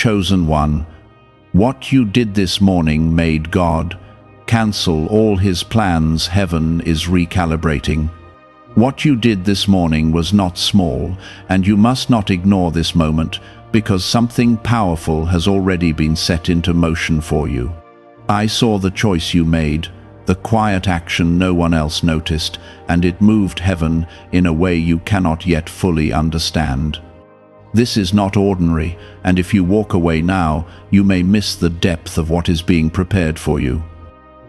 chosen one, what you did this morning made God cancel all his plans. Heaven is recalibrating. What you did this morning was not small, and you must not ignore this moment, because something powerful has already been set into motion for you. I saw the choice you made, the quiet action no one else noticed, and it moved heaven in a way you cannot yet fully understand. This is not ordinary, and if you walk away now, you may miss the depth of what is being prepared for you.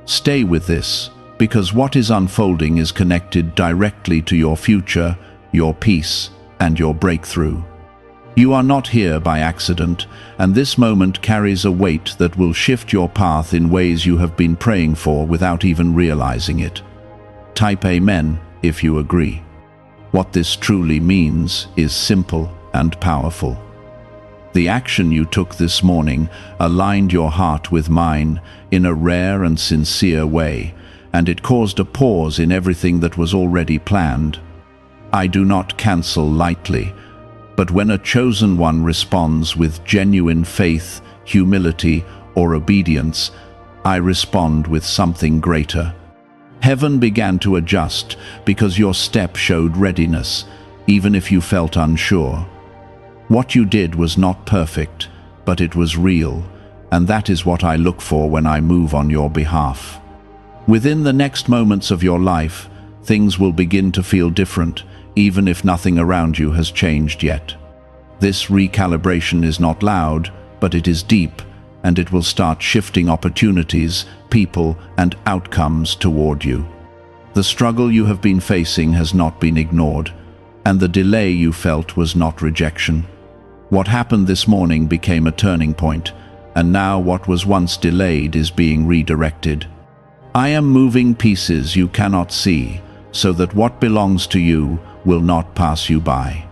Stay with this, because what is unfolding is connected directly to your future, your peace, and your breakthrough. You are not here by accident, and this moment carries a weight that will shift your path in ways you have been praying for without even realizing it. Type Amen if you agree. What this truly means is simple and powerful. The action you took this morning aligned your heart with mine in a rare and sincere way, and it caused a pause in everything that was already planned. I do not cancel lightly, but when a chosen one responds with genuine faith, humility, or obedience, I respond with something greater. Heaven began to adjust because your step showed readiness, even if you felt unsure. What you did was not perfect, but it was real, and that is what I look for when I move on your behalf. Within the next moments of your life, things will begin to feel different, even if nothing around you has changed yet. This recalibration is not loud, but it is deep, and it will start shifting opportunities, people, and outcomes toward you. The struggle you have been facing has not been ignored, and the delay you felt was not rejection. What happened this morning became a turning point, and now what was once delayed is being redirected. I am moving pieces you cannot see, so that what belongs to you will not pass you by.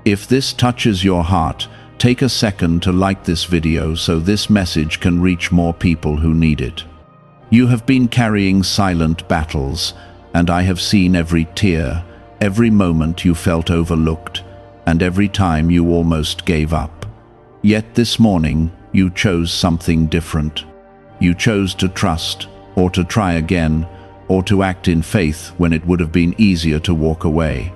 If this touches your heart, take a second to like this video so this message can reach more people who need it. You have been carrying silent battles, and I have seen every tear, every moment you felt overlooked, and every time you almost gave up. Yet this morning, you chose something different. You chose to trust, or to try again, or to act in faith when it would have been easier to walk away.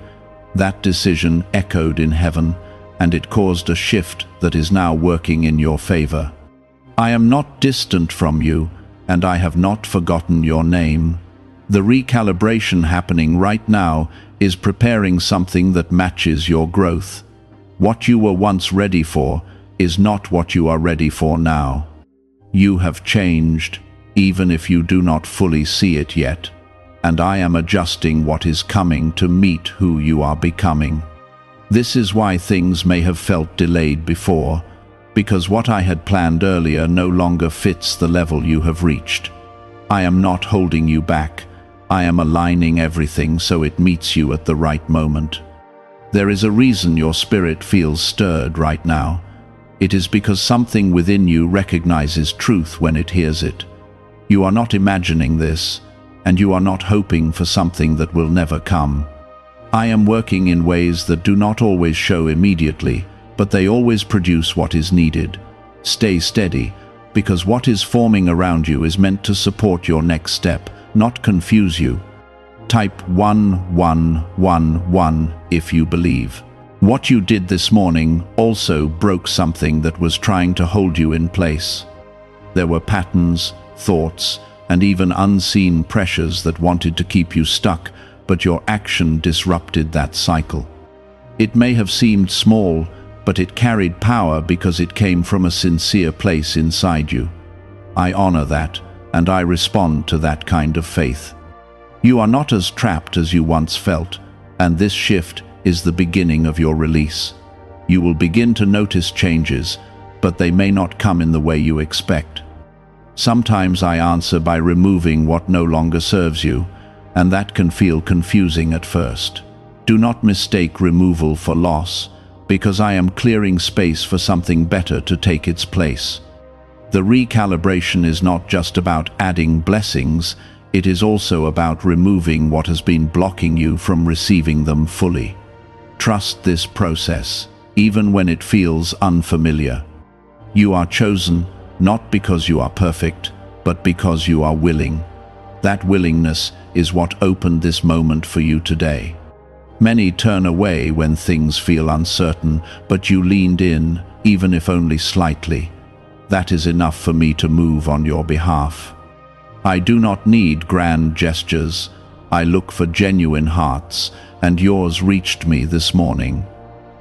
That decision echoed in heaven, and it caused a shift that is now working in your favor. I am not distant from you, and I have not forgotten your name. The recalibration happening right now is preparing something that matches your growth. What you were once ready for is not what you are ready for now. You have changed, even if you do not fully see it yet, and I am adjusting what is coming to meet who you are becoming. This is why things may have felt delayed before, because what I had planned earlier no longer fits the level you have reached. I am not holding you back. I am aligning everything so it meets you at the right moment. There is a reason your spirit feels stirred right now. It is because something within you recognizes truth when it hears it. You are not imagining this, and you are not hoping for something that will never come. I am working in ways that do not always show immediately, but they always produce what is needed. Stay steady, because what is forming around you is meant to support your next step, not confuse you. Type 1111 if you believe. What you did this morning also broke something that was trying to hold you in place. There were patterns, thoughts, and even unseen pressures that wanted to keep you stuck, but your action disrupted that cycle. It may have seemed small, but it carried power because it came from a sincere place inside you. I honor that, and I respond to that kind of faith. You are not as trapped as you once felt, and this shift is the beginning of your release. You will begin to notice changes, but they may not come in the way you expect. Sometimes I answer by removing what no longer serves you, and that can feel confusing at first. Do not mistake removal for loss, because I am clearing space for something better to take its place. The recalibration is not just about adding blessings, it is also about removing what has been blocking you from receiving them fully. Trust this process, even when it feels unfamiliar. You are chosen, not because you are perfect, but because you are willing. That willingness is what opened this moment for you today. Many turn away when things feel uncertain, but you leaned in, even if only slightly. That is enough for me to move on your behalf. I do not need grand gestures. I look for genuine hearts, and yours reached me this morning.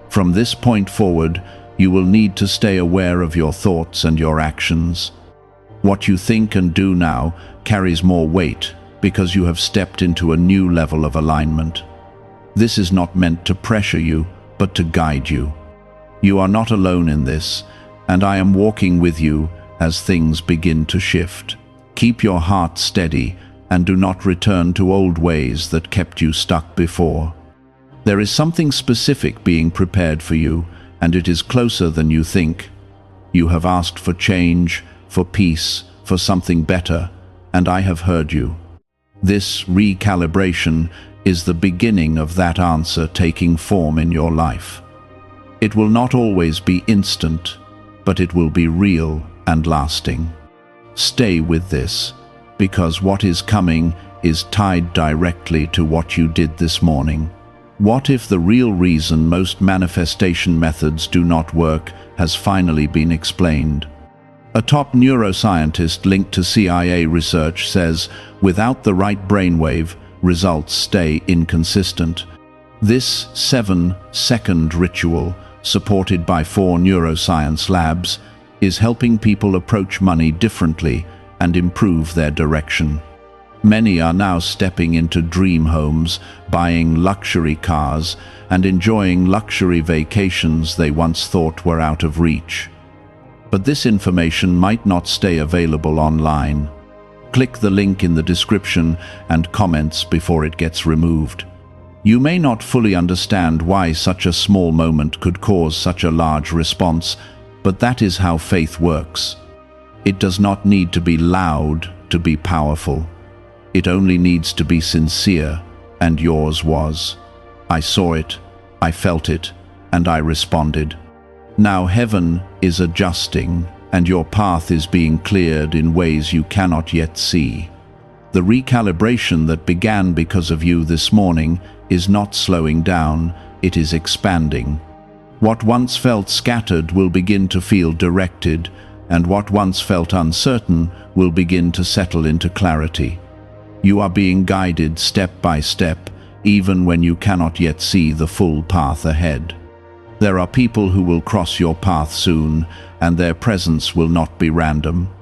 From this point forward, you will need to stay aware of your thoughts and your actions. What you think and do now carries more weight because you have stepped into a new level of alignment. This is not meant to pressure you, but to guide you. You are not alone in this, and I am walking with you as things begin to shift. Keep your heart steady and do not return to old ways that kept you stuck before. There is something specific being prepared for you, and it is closer than you think. You have asked for change, for peace, for something better, and I have heard you. This recalibration is the beginning of that answer taking form in your life. It will not always be instant, but it will be real and lasting. Stay with this, because what is coming is tied directly to what you did this morning. What if the real reason most manifestation methods do not work has finally been explained? A top neuroscientist linked to CIA research says, without the right brainwave, results stay inconsistent. This 7-second ritual, supported by 4 neuroscience labs, is helping people approach money differently and improve their direction. Many are now stepping into dream homes, buying luxury cars, and enjoying luxury vacations they once thought were out of reach. But this information might not stay available online. Click the link in the description and comments before it gets removed. You may not fully understand why such a small moment could cause such a large response, but that is how faith works. It does not need to be loud to be powerful. It only needs to be sincere, and yours was. I saw it, I felt it, and I responded. Now heaven is adjusting, and your path is being cleared in ways you cannot yet see. The recalibration that began because of you this morning is not slowing down, it is expanding. What once felt scattered will begin to feel directed, and what once felt uncertain will begin to settle into clarity. You are being guided step by step, even when you cannot yet see the full path ahead. There are people who will cross your path soon, and their presence will not be random.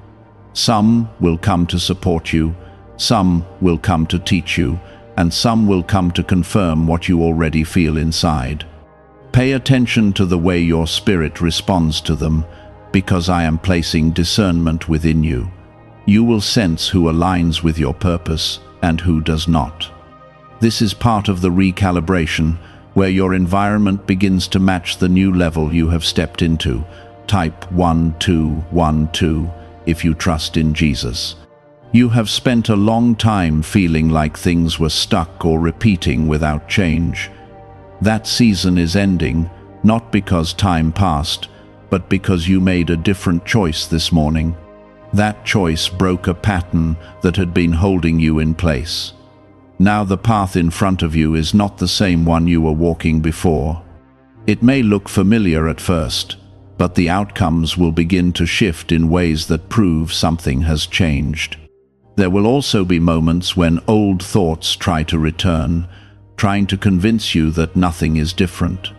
Some will come to support you, some will come to teach you, and some will come to confirm what you already feel inside. Pay attention to the way your spirit responds to them, because I am placing discernment within you. You will sense who aligns with your purpose and who does not. This is part of the recalibration, where your environment begins to match the new level you have stepped into. Type 1212 if you trust in Jesus. You have spent a long time feeling like things were stuck or repeating without change. That season is ending, not because time passed, but because you made a different choice this morning. That choice broke a pattern that had been holding you in place. Now the path in front of you is not the same one you were walking before. It may look familiar at first, but the outcomes will begin to shift in ways that prove something has changed. There will also be moments when old thoughts try to return, trying to convince you that nothing is different.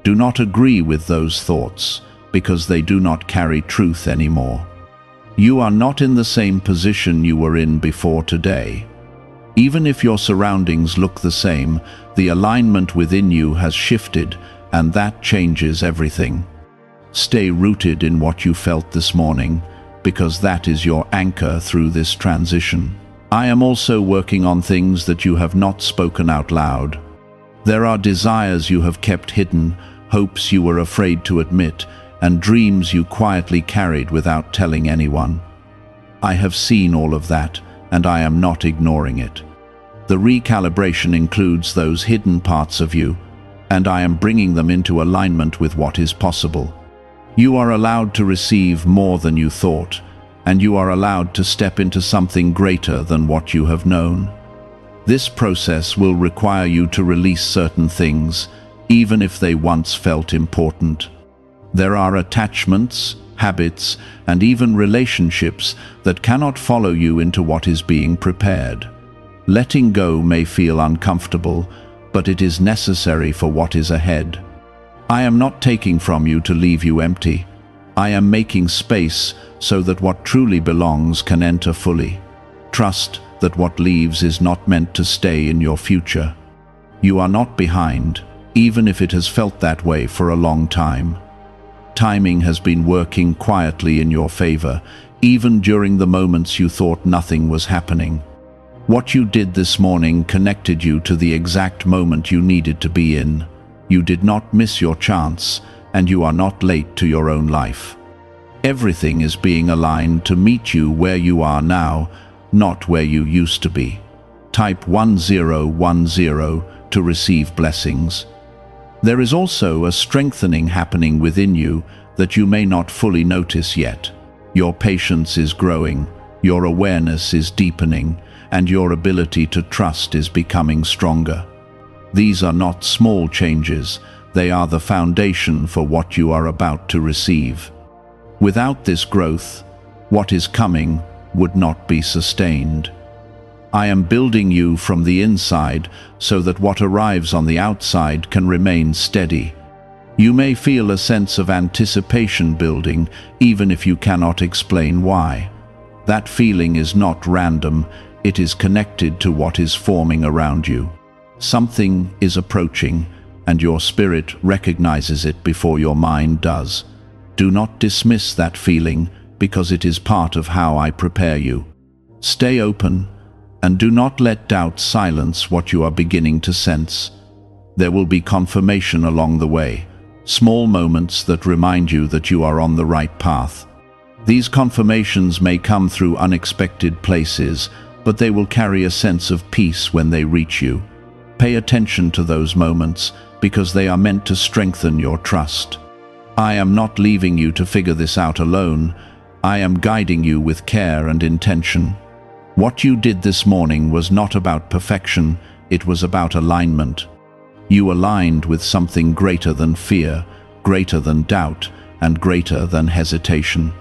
Do not agree with those thoughts, because they do not carry truth anymore. You are not in the same position you were in before today. Even if your surroundings look the same, the alignment within you has shifted, and that changes everything. Stay rooted in what you felt this morning, because that is your anchor through this transition. I am also working on things that you have not spoken out loud. There are desires you have kept hidden, hopes you were afraid to admit, and dreams you quietly carried without telling anyone. I have seen all of that, and I am not ignoring it. The recalibration includes those hidden parts of you, and I am bringing them into alignment with what is possible. You are allowed to receive more than you thought, and you are allowed to step into something greater than what you have known. This process will require you to release certain things, even if they once felt important. There are attachments, habits, and even relationships that cannot follow you into what is being prepared. Letting go may feel uncomfortable, but it is necessary for what is ahead. I am not taking from you to leave you empty. I am making space so that what truly belongs can enter fully. Trust that what leaves is not meant to stay in your future. You are not behind, even if it has felt that way for a long time. Timing has been working quietly in your favor, even during the moments you thought nothing was happening. What you did this morning connected you to the exact moment you needed to be in. You did not miss your chance, and you are not late to your own life. Everything is being aligned to meet you where you are now, not where you used to be. Type 1010 to receive blessings. There is also a strengthening happening within you that you may not fully notice yet. Your patience is growing, your awareness is deepening, and your ability to trust is becoming stronger. These are not small changes, they are the foundation for what you are about to receive. Without this growth, what is coming would not be sustained. I am building you from the inside so that what arrives on the outside can remain steady. You may feel a sense of anticipation building, even if you cannot explain why. That feeling is not random, it is connected to what is forming around you. Something is approaching, and your spirit recognizes it before your mind does. Do not dismiss that feeling, because it is part of how I prepare you. Stay open, and do not let doubt silence what you are beginning to sense. There will be confirmation along the way, small moments that remind you that you are on the right path. These confirmations may come through unexpected places, but they will carry a sense of peace when they reach you. Pay attention to those moments, because they are meant to strengthen your trust. I am not leaving you to figure this out alone. I am guiding you with care and intention. What you did this morning was not about perfection, it was about alignment. You aligned with something greater than fear, greater than doubt, and greater than hesitation.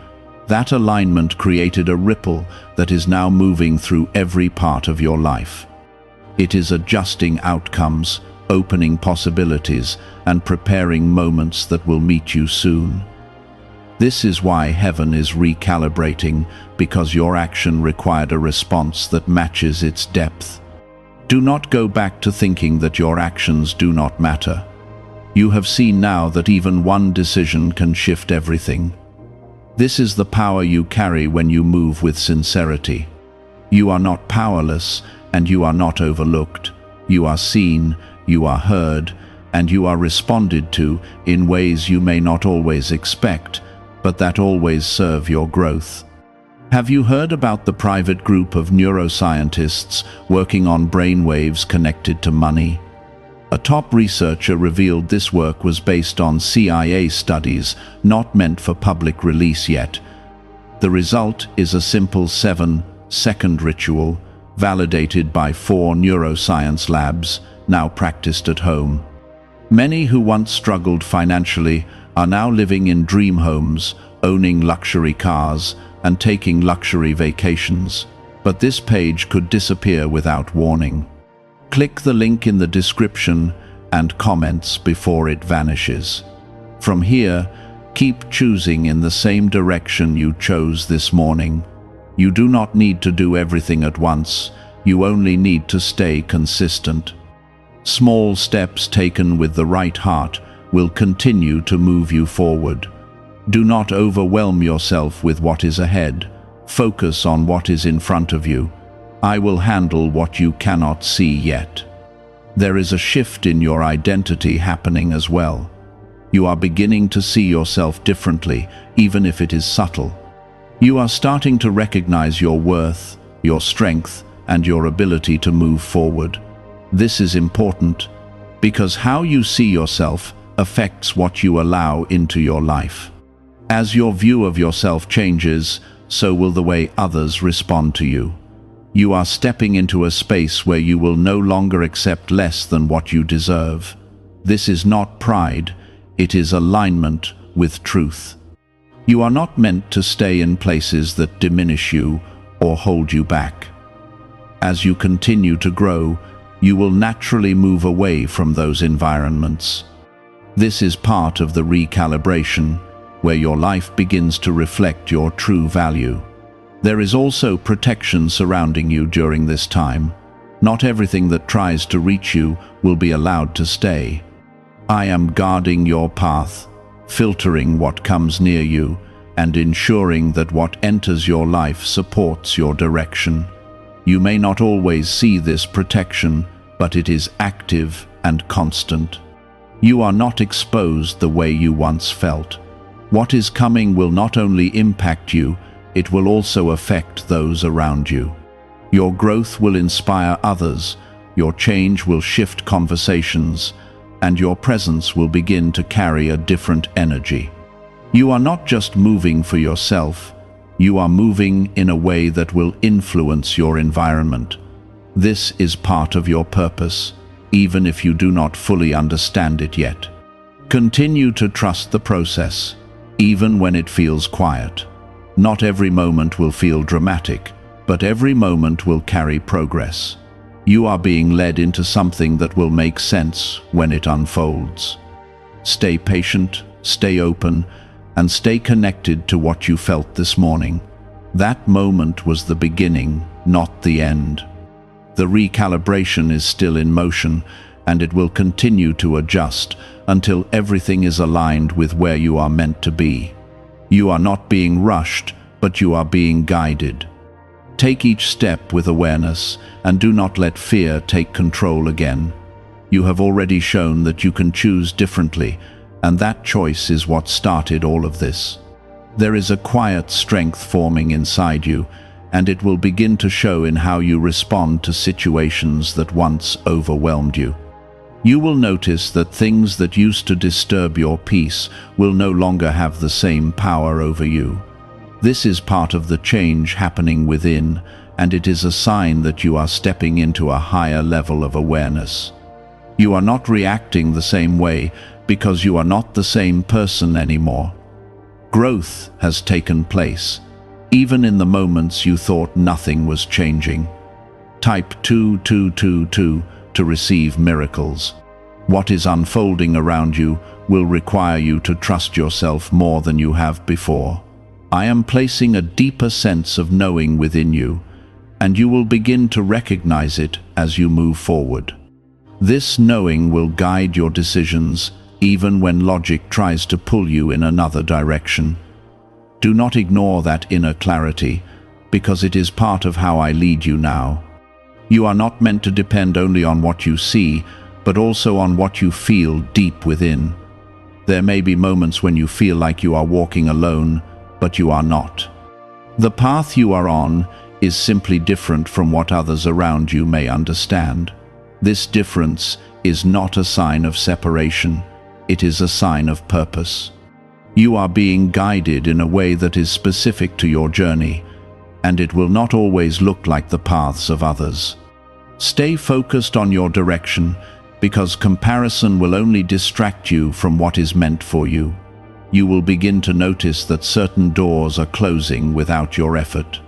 That alignment created a ripple that is now moving through every part of your life. It is adjusting outcomes, opening possibilities, and preparing moments that will meet you soon. This is why heaven is recalibrating, because your action required a response that matches its depth. Do not go back to thinking that your actions do not matter. You have seen now that even one decision can shift everything. This is the power you carry when you move with sincerity. You are not powerless, and you are not overlooked. You are seen, you are heard, and you are responded to in ways you may not always expect, but that always serve your growth. Have you heard about the private group of neuroscientists working on brainwaves connected to money? A top researcher revealed this work was based on CIA studies, not meant for public release yet. The result is a simple 7-second ritual, validated by 4 neuroscience labs, now practiced at home. Many who once struggled financially are now living in dream homes, owning luxury cars, and taking luxury vacations. But this page could disappear without warning. Click the link in the description and comments before it vanishes. From here, keep choosing in the same direction you chose this morning. You do not need to do everything at once, you only need to stay consistent. Small steps taken with the right heart will continue to move you forward. Do not overwhelm yourself with what is ahead. Focus on what is in front of you. I will handle what you cannot see yet. There is a shift in your identity happening as well. You are beginning to see yourself differently, even if it is subtle. You are starting to recognize your worth, your strength, and your ability to move forward. This is important, because how you see yourself affects what you allow into your life. As your view of yourself changes, so will the way others respond to you. You are stepping into a space where you will no longer accept less than what you deserve. This is not pride, it is alignment with truth. You are not meant to stay in places that diminish you or hold you back. As you continue to grow, you will naturally move away from those environments. This is part of the recalibration, where your life begins to reflect your true value. There is also protection surrounding you during this time. Not everything that tries to reach you will be allowed to stay. I am guarding your path, filtering what comes near you, and ensuring that what enters your life supports your direction. You may not always see this protection, but it is active and constant. You are not exposed the way you once felt. What is coming will not only impact you, it will also affect those around you. Your growth will inspire others, your change will shift conversations, and your presence will begin to carry a different energy. You are not just moving for yourself, you are moving in a way that will influence your environment. This is part of your purpose, even if you do not fully understand it yet. Continue to trust the process, even when it feels quiet. Not every moment will feel dramatic, but every moment will carry progress. You are being led into something that will make sense when it unfolds. Stay patient, stay open, and stay connected to what you felt this morning. That moment was the beginning, not the end. The recalibration is still in motion, and it will continue to adjust until everything is aligned with where you are meant to be. You are not being rushed, but you are being guided. Take each step with awareness, and do not let fear take control again. You have already shown that you can choose differently, and that choice is what started all of this. There is a quiet strength forming inside you, and it will begin to show in how you respond to situations that once overwhelmed you. You will notice that things that used to disturb your peace will no longer have the same power over you. This is part of the change happening within, and it is a sign that you are stepping into a higher level of awareness. You are not reacting the same way because you are not the same person anymore. Growth has taken place, even in the moments you thought nothing was changing. Type 2222 to receive miracles. What is unfolding around you will require you to trust yourself more than you have before. I am placing a deeper sense of knowing within you, and you will begin to recognize it as you move forward. This knowing will guide your decisions, even when logic tries to pull you in another direction. Do not ignore that inner clarity, because it is part of how I lead you now. You are not meant to depend only on what you see, but also on what you feel deep within. There may be moments when you feel like you are walking alone, but you are not. The path you are on is simply different from what others around you may understand. This difference is not a sign of separation, it is a sign of purpose. You are being guided in a way that is specific to your journey, and it will not always look like the paths of others. Stay focused on your direction, because comparison will only distract you from what is meant for you. You will begin to notice that certain doors are closing without your effort.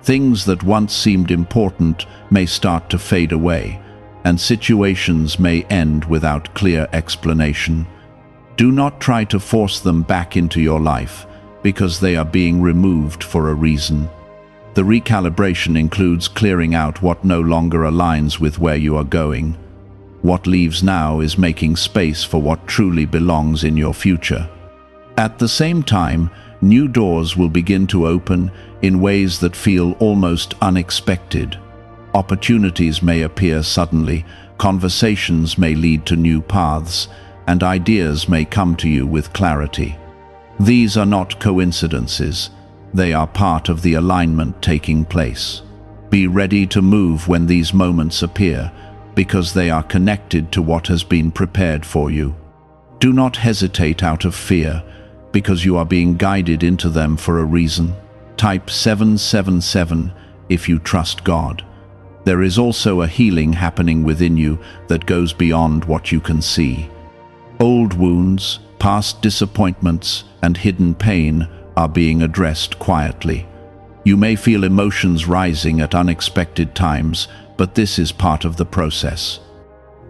Things that once seemed important may start to fade away, and situations may end without clear explanation. Do not try to force them back into your life, because they are being removed for a reason. The recalibration includes clearing out what no longer aligns with where you are going. What leaves now is making space for what truly belongs in your future. At the same time, new doors will begin to open in ways that feel almost unexpected. Opportunities may appear suddenly, conversations may lead to new paths, and ideas may come to you with clarity. These are not coincidences, they are part of the alignment taking place. Be ready to move when these moments appear, because they are connected to what has been prepared for you. Do not hesitate out of fear. because you are being guided into them for a reason. Type 777 if you trust God. There is also a healing happening within you that goes beyond what you can see. Old wounds, past disappointments, and hidden pain are being addressed quietly. You may feel emotions rising at unexpected times, but this is part of the process.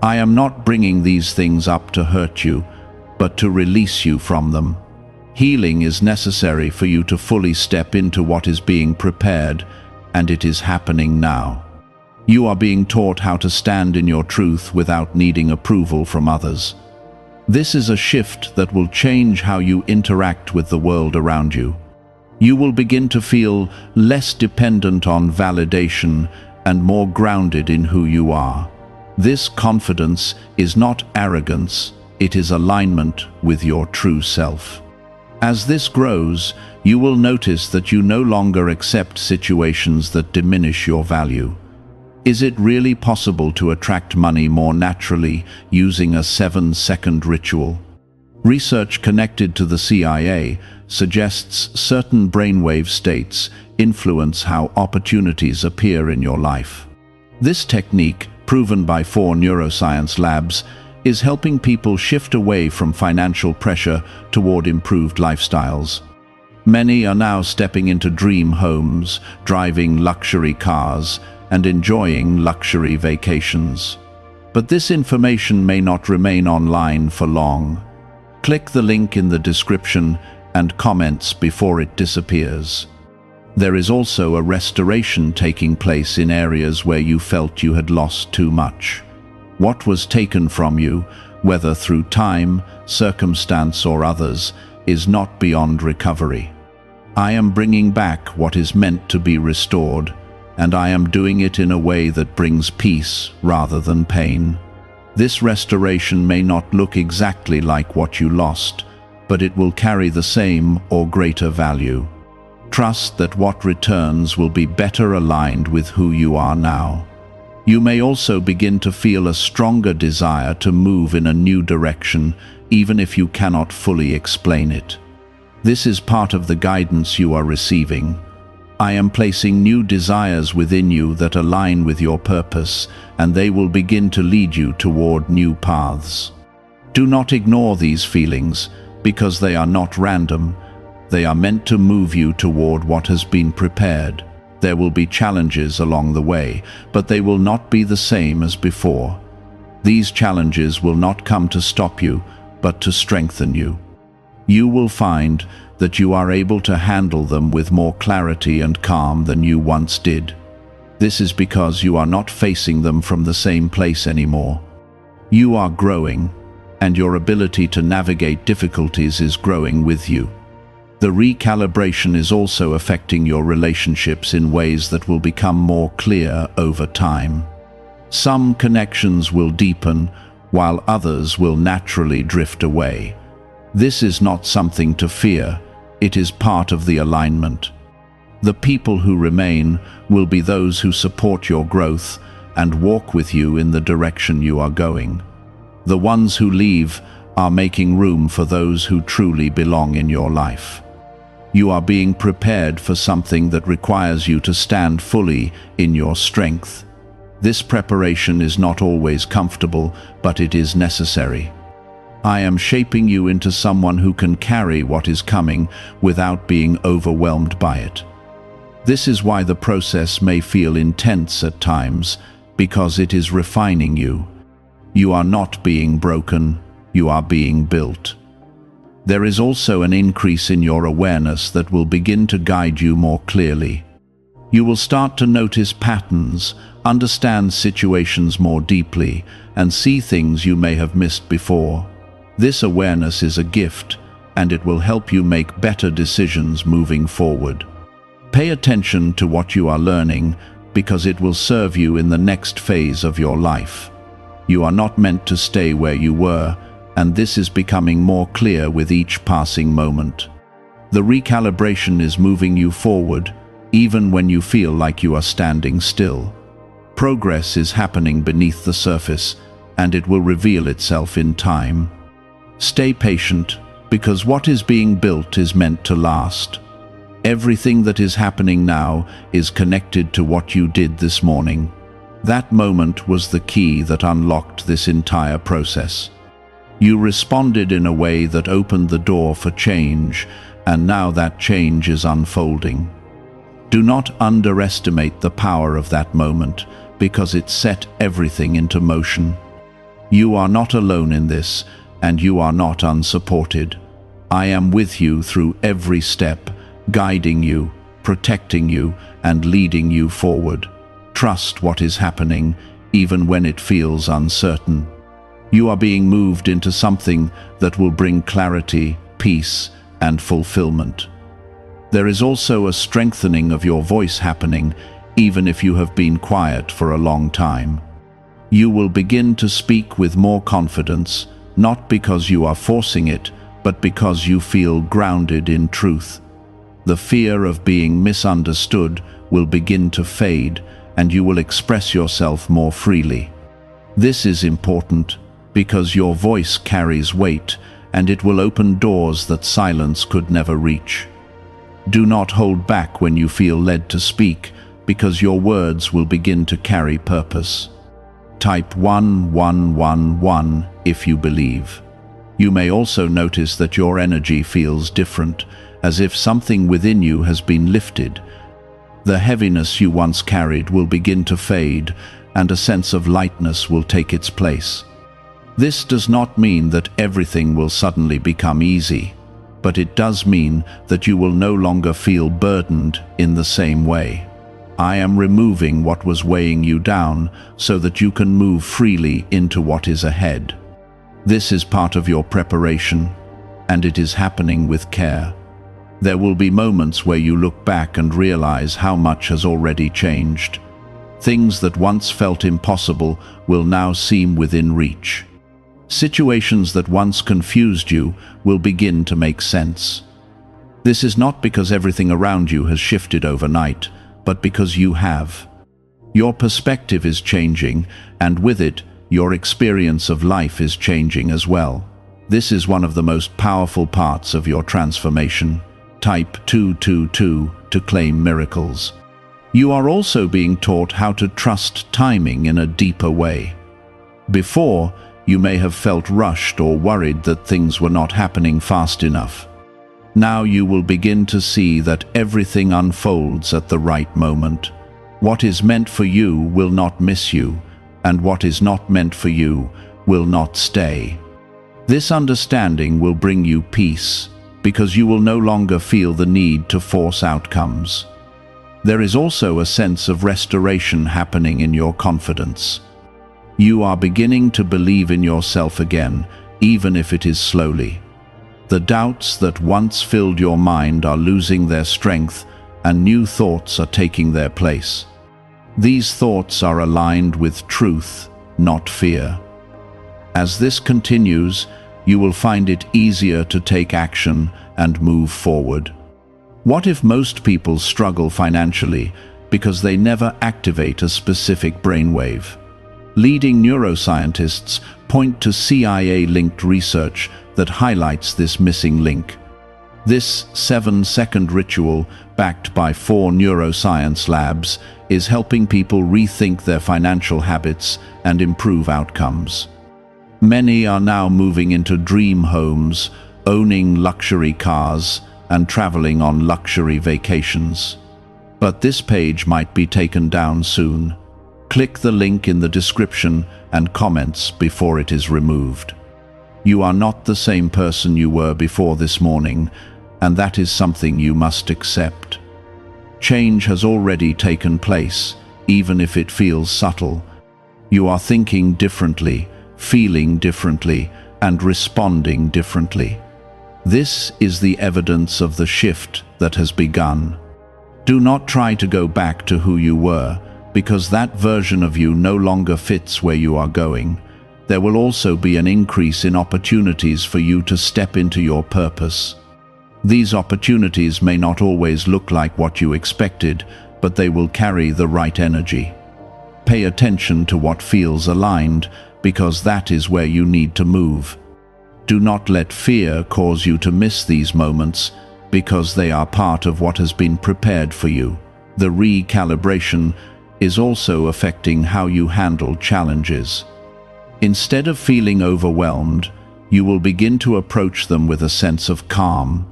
I am not bringing these things up to hurt you, but to release you from them. Healing is necessary for you to fully step into what is being prepared, and it is happening now. You are being taught how to stand in your truth without needing approval from others. This is a shift that will change how you interact with the world around you. You will begin to feel less dependent on validation and more grounded in who you are. This confidence is not arrogance, it is alignment with your true self. As this grows, you will notice that you no longer accept situations that diminish your value. Is it really possible to attract money more naturally using a 7-second ritual? Research connected to the CIA suggests certain brainwave states influence how opportunities appear in your life. This technique, proven by 4 neuroscience labs, is helping people shift away from financial pressure toward improved lifestyles. Many are now stepping into dream homes, driving luxury cars, and enjoying luxury vacations. But this information may not remain online for long. Click the link in the description and comments before it disappears. There is also a restoration taking place in areas where you felt you had lost too much. What was taken from you, whether through time, circumstance, or others, is not beyond recovery. I am bringing back what is meant to be restored, and I am doing it in a way that brings peace rather than pain. This restoration may not look exactly like what you lost, but it will carry the same or greater value. Trust that what returns will be better aligned with who you are now. You may also begin to feel a stronger desire to move in a new direction, even if you cannot fully explain it. This is part of the guidance you are receiving. I am placing new desires within you that align with your purpose, and they will begin to lead you toward new paths. Do not ignore these feelings, because they are not random. They are meant to move you toward what has been prepared. There will be challenges along the way, but they will not be the same as before. These challenges will not come to stop you, but to strengthen you. You will find that you are able to handle them with more clarity and calm than you once did. This is because you are not facing them from the same place anymore. You are growing, and your ability to navigate difficulties is growing with you. The recalibration is also affecting your relationships in ways that will become more clear over time. Some connections will deepen, while others will naturally drift away. This is not something to fear, it is part of the alignment. The people who remain will be those who support your growth and walk with you in the direction you are going. The ones who leave are making room for those who truly belong in your life. You are being prepared for something that requires you to stand fully in your strength. This preparation is not always comfortable, but it is necessary. I am shaping you into someone who can carry what is coming without being overwhelmed by it. This is why the process may feel intense at times, because it is refining you. You are not being broken, you are being built. There is also an increase in your awareness that will begin to guide you more clearly. You will start to notice patterns, understand situations more deeply, and see things you may have missed before. This awareness is a gift, and it will help you make better decisions moving forward. Pay attention to what you are learning, because it will serve you in the next phase of your life. You are not meant to stay where you were, and this is becoming more clear with each passing moment. The recalibration is moving you forward, even when you feel like you are standing still. Progress is happening beneath the surface, and it will reveal itself in time. Stay patient, because what is being built is meant to last. Everything that is happening now is connected to what you did this morning. That moment was the key that unlocked this entire process. You responded in a way that opened the door for change, and now that change is unfolding. Do not underestimate the power of that moment, because it set everything into motion. You are not alone in this, and you are not unsupported. I am with you through every step, guiding you, protecting you, and leading you forward. Trust what is happening, even when it feels uncertain. You are being moved into something that will bring clarity, peace, and fulfillment. There is also a strengthening of your voice happening, even if you have been quiet for a long time. You will begin to speak with more confidence, not because you are forcing it, but because you feel grounded in truth. The fear of being misunderstood will begin to fade, and you will express yourself more freely. This is important because your voice carries weight, and it will open doors that silence could never reach. Do not hold back when you feel led to speak, because your words will begin to carry purpose. Type 1111 if you believe. You may also notice that your energy feels different, as if something within you has been lifted. The heaviness you once carried will begin to fade, and a sense of lightness will take its place. This does not mean that everything will suddenly become easy, but it does mean that you will no longer feel burdened in the same way. I am removing what was weighing you down so that you can move freely into what is ahead. This is part of your preparation, and it is happening with care. There will be moments where you look back and realize how much has already changed. Things that once felt impossible will now seem within reach. Situations that once confused you will begin to make sense. This is not because everything around you has shifted overnight, but because you have. Your perspective is changing, and with it, your experience of life is changing as well. This is one of the most powerful parts of your transformation. Type 222 to claim miracles. You are also being taught how to trust timing in a deeper way. Before, you may have felt rushed or worried that things were not happening fast enough. Now you will begin to see that everything unfolds at the right moment. What is meant for you will not miss you, and what is not meant for you will not stay. This understanding will bring you peace, because you will no longer feel the need to force outcomes. There is also a sense of restoration happening in your confidence. You are beginning to believe in yourself again, even if it is slowly. The doubts that once filled your mind are losing their strength, and new thoughts are taking their place. These thoughts are aligned with truth, not fear. As this continues, you will find it easier to take action and move forward. What if most people struggle financially because they never activate a specific brainwave? Leading neuroscientists point to CIA-linked research that highlights this missing link. This 7-second ritual, backed by 4 neuroscience labs, is helping people rethink their financial habits and improve outcomes. Many are now moving into dream homes, owning luxury cars, and traveling on luxury vacations. But this page might be taken down soon. Click the link in the description and comments before it is removed. You are not the same person you were before this morning, and that is something you must accept. Change has already taken place, even if it feels subtle. You are thinking differently, feeling differently, and responding differently. This is the evidence of the shift that has begun. Do not try to go back to who you were, because that version of you no longer fits where you are going. There will also be an increase in opportunities for you to step into your purpose. These opportunities may not always look like what you expected, but they will carry the right energy. Pay attention to what feels aligned, because that is where you need to move. Do not let fear cause you to miss these moments, because they are part of what has been prepared for you. The recalibration is also affecting how you handle challenges. Instead of feeling overwhelmed, you will begin to approach them with a sense of calm.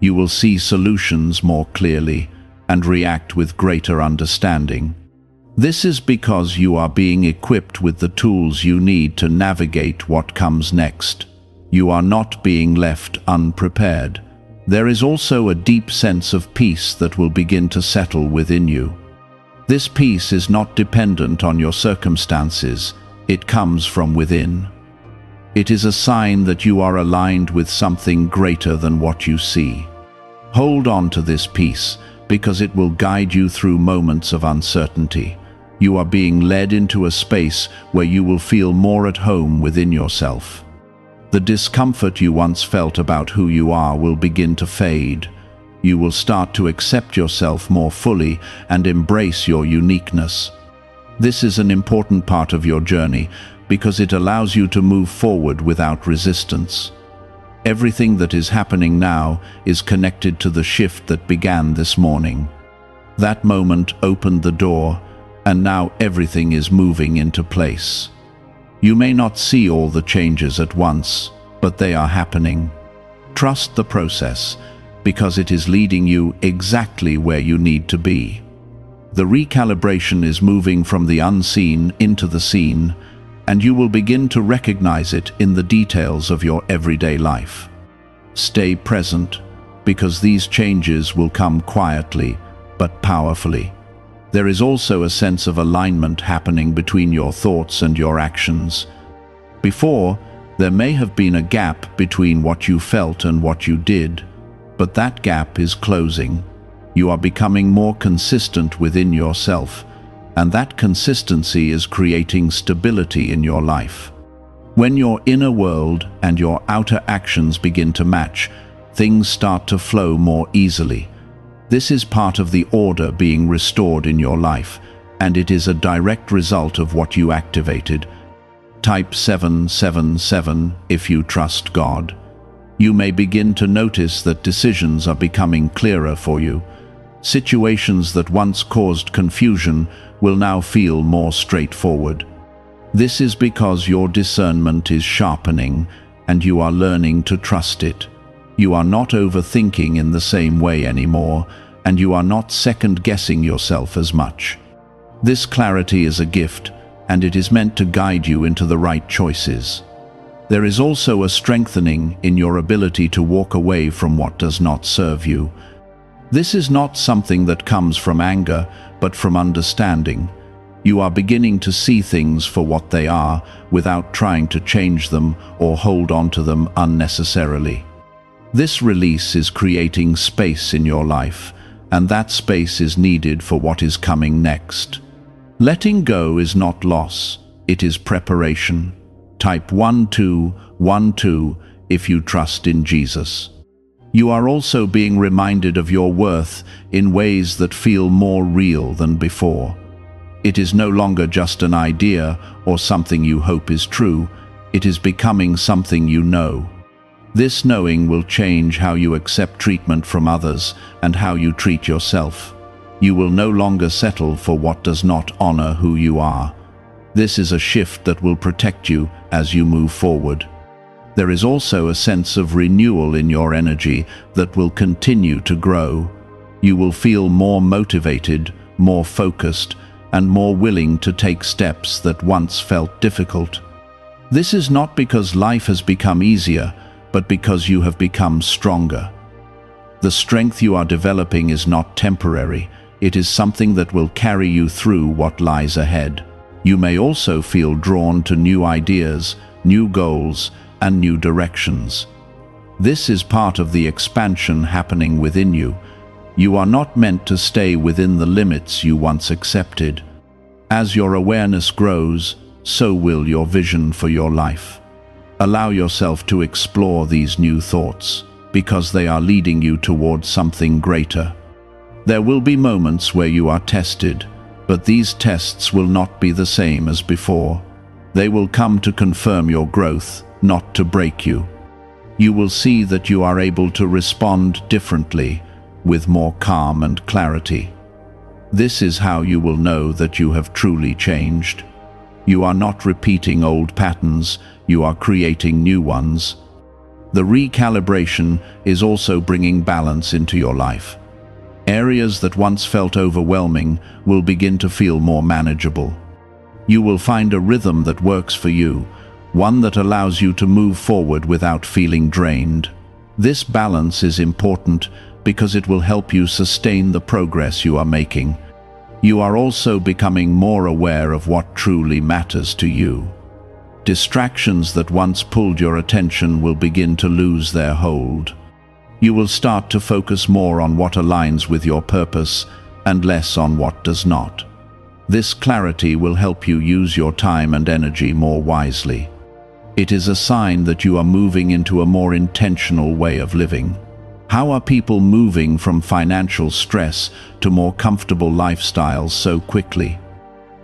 You will see solutions more clearly and react with greater understanding. This is because you are being equipped with the tools you need to navigate what comes next. You are not being left unprepared. There is also a deep sense of peace that will begin to settle within you. This peace is not dependent on your circumstances. It comes from within. It is a sign that you are aligned with something greater than what you see. Hold on to this peace, because it will guide you through moments of uncertainty. You are being led into a space where you will feel more at home within yourself. The discomfort you once felt about who you are will begin to fade. You will start to accept yourself more fully and embrace your uniqueness. This is an important part of your journey because it allows you to move forward without resistance. Everything that is happening now is connected to the shift that began this morning. That moment opened the door, and now everything is moving into place. You may not see all the changes at once, but they are happening. Trust the process, because it is leading you exactly where you need to be. The recalibration is moving from the unseen into the seen, and you will begin to recognize it in the details of your everyday life. Stay present, because these changes will come quietly but powerfully. There is also a sense of alignment happening between your thoughts and your actions. Before, there may have been a gap between what you felt and what you did, but that gap is closing. You are becoming more consistent within yourself, and that consistency is creating stability in your life. When your inner world and your outer actions begin to match, things start to flow more easily. This is part of the order being restored in your life, and it is a direct result of what you activated. Type 777 if you trust God. You may begin to notice that decisions are becoming clearer for you. Situations that once caused confusion will now feel more straightforward. This is because your discernment is sharpening and you are learning to trust it. You are not overthinking in the same way anymore, and you are not second-guessing yourself as much. This clarity is a gift, and it is meant to guide you into the right choices. There is also a strengthening in your ability to walk away from what does not serve you. This is not something that comes from anger, but from understanding. You are beginning to see things for what they are without trying to change them or hold on to them unnecessarily. This release is creating space in your life, and that space is needed for what is coming next. Letting go is not loss, it is preparation. Type 1212 if you trust in Jesus. You are also being reminded of your worth in ways that feel more real than before. It is no longer just an idea or something you hope is true, it is becoming something you know. This knowing will change how you accept treatment from others and how you treat yourself. You will no longer settle for what does not honor who you are. This is a shift that will protect you as you move forward. There is also a sense of renewal in your energy that will continue to grow. You will feel more motivated, more focused, and more willing to take steps that once felt difficult. This is not because life has become easier, but because you have become stronger. The strength you are developing is not temporary, it is something that will carry you through what lies ahead. You may also feel drawn to new ideas, new goals, and new directions. This is part of the expansion happening within you. You are not meant to stay within the limits you once accepted. As your awareness grows, so will your vision for your life. Allow yourself to explore these new thoughts, because they are leading you towards something greater. There will be moments where you are tested, but these tests will not be the same as before. They will come to confirm your growth, not to break you. You will see that you are able to respond differently, with more calm and clarity. This is how you will know that you have truly changed. You are not repeating old patterns, you are creating new ones. The recalibration is also bringing balance into your life. Areas that once felt overwhelming will begin to feel more manageable. You will find a rhythm that works for you, one that allows you to move forward without feeling drained. This balance is important because it will help you sustain the progress you are making. You are also becoming more aware of what truly matters to you. Distractions that once pulled your attention will begin to lose their hold. You will start to focus more on what aligns with your purpose and less on what does not. This clarity will help you use your time and energy more wisely. It is a sign that you are moving into a more intentional way of living. How are people moving from financial stress to more comfortable lifestyles so quickly?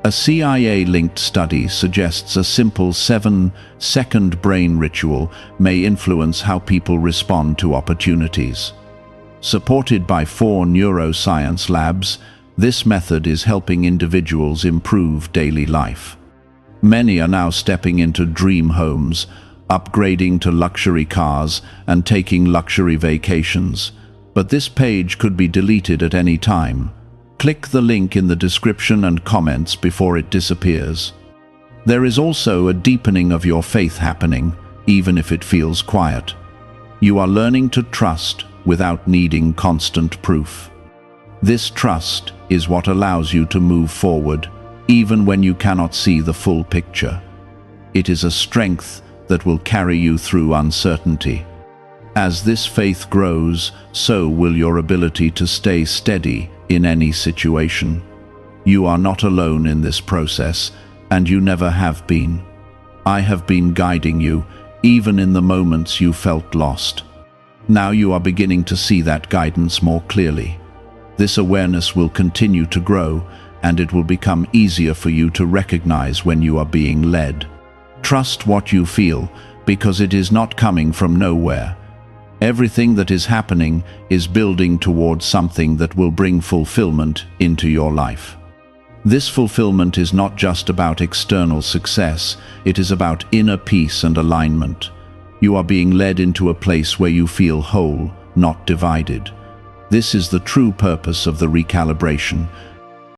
A CIA-linked study suggests a simple 7-second brain ritual may influence how people respond to opportunities. Supported by 4 neuroscience labs, this method is helping individuals improve daily life. Many are now stepping into dream homes, upgrading to luxury cars, and taking luxury vacations. But this page could be deleted at any time. Click the link in the description and comments before it disappears. There is also a deepening of your faith happening, even if it feels quiet. You are learning to trust without needing constant proof. This trust is what allows you to move forward, even when you cannot see the full picture. It is a strength that will carry you through uncertainty. As this faith grows, so will your ability to stay steady in any situation. You are not alone in this process, and you never have been. I have been guiding you, even in the moments you felt lost. Now you are beginning to see that guidance more clearly. This awareness will continue to grow, and it will become easier for you to recognize when you are being led. Trust what you feel, because it is not coming from nowhere. Everything that is happening is building towards something that will bring fulfillment into your life. This fulfillment is not just about external success, it is about inner peace and alignment. You are being led into a place where you feel whole, not divided. This is the true purpose of the recalibration,